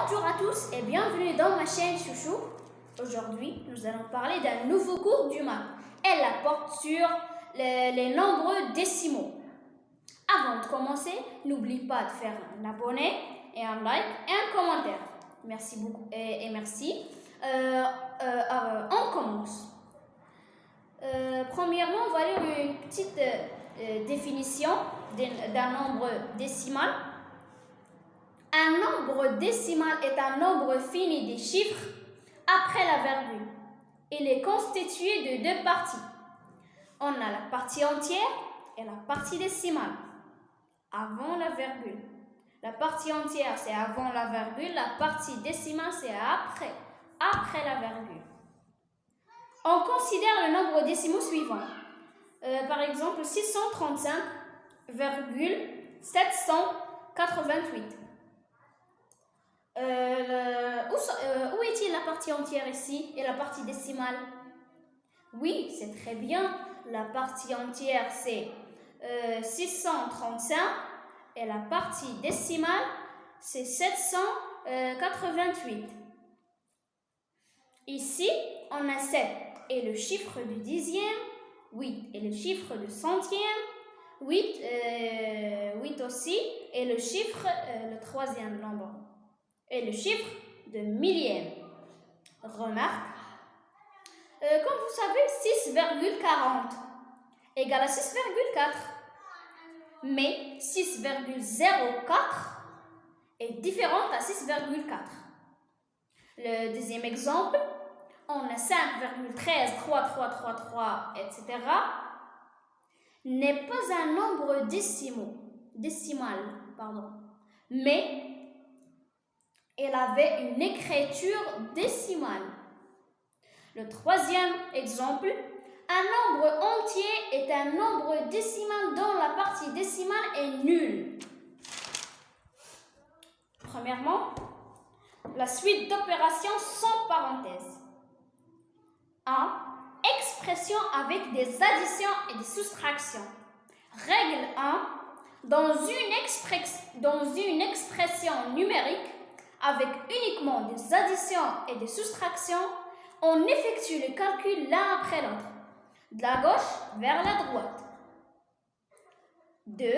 Bonjour à tous et bienvenue dans ma chaîne Chouchou. Aujourd'hui, nous allons parler d'un nouveau cours du maths. Elle porte sur les nombres décimaux. Avant de commencer, n'oublie pas de faire un abonné et un like et un commentaire. Merci beaucoup et merci. On commence. Premièrement, on va lire une petite définition d'un nombre décimal. Un nombre décimal est un nombre fini des chiffres après la virgule. Il est constitué de deux parties. On a la partie entière et la partie décimale, avant la virgule. La partie entière, c'est avant la virgule. La partie décimale, c'est après la virgule. On considère le nombre décimaux suivant. Par exemple, 635,788. Où est-il la partie entière ici et la partie décimale? Oui, c'est très bien. La partie entière, c'est 635 et la partie décimale, c'est 788. Ici, on a 7 et le chiffre du dixième, 8 et le chiffre du centième, 8 aussi, et le chiffre, le troisième nombre, et le chiffre de millième. Remarque, comme vous savez, 6,40 égale à 6,4. Mais 6,04 est différente à 6,4. Le deuxième exemple, on a 5,133333, etc. n'est pas un nombre décimal, mais elle avait une écriture décimale. Le troisième exemple, un nombre entier est un nombre décimal dont la partie décimale est nulle. Premièrement, la suite d'opérations sans parenthèse. 1. Expression avec des additions et des soustractions. Règle 1. Dans une expression numérique, avec uniquement des additions et des soustractions, on effectue le calcul l'un après l'autre, de la gauche vers la droite. 2.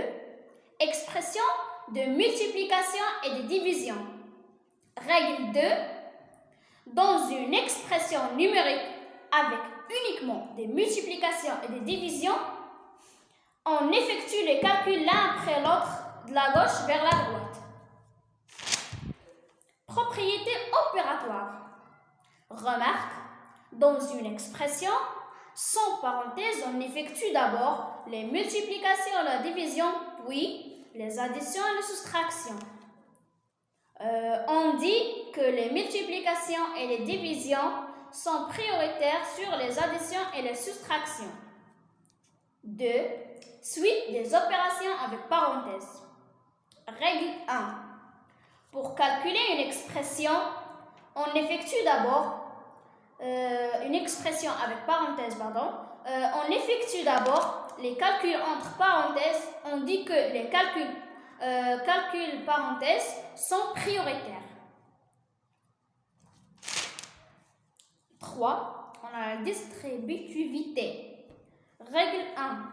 Expression de multiplication et de division. Règle 2. Dans une expression numérique avec uniquement des multiplications et des divisions, on effectue les calculs l'un après l'autre, de la gauche vers la droite. Propriété opératoire. Remarque, dans une expression, sans parenthèse, on effectue d'abord les multiplications et la division, puis les additions et les soustractions. On dit que les multiplications et les divisions sont prioritaires sur les additions et les soustractions. 2. Suite des opérations avec parenthèse. Règle 1. Pour calculer une expression, on effectue d'abord une expression avec parenthèse, on effectue d'abord les calculs entre parenthèses. On dit que les calculs parenthèses sont prioritaires. 3. On a la distributivité. Règle 1.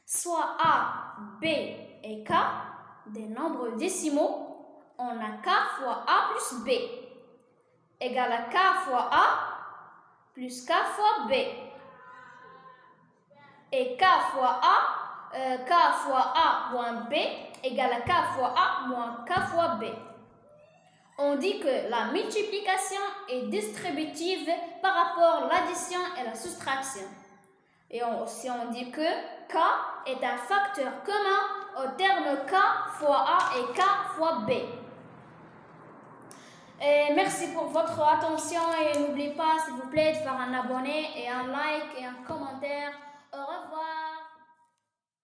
Soit A, B et K, des nombres décimaux, on a K fois A plus B égale à K fois A plus K fois B. Et K fois A moins B égale à K fois A moins K fois B. On dit que la multiplication est distributive par rapport à l'addition et la soustraction. Et aussi on dit que K est un facteur commun au terme K fois A et K fois B. Et merci pour votre attention et n'oubliez pas, s'il vous plaît, de faire un abonné et un like et un commentaire. Au revoir.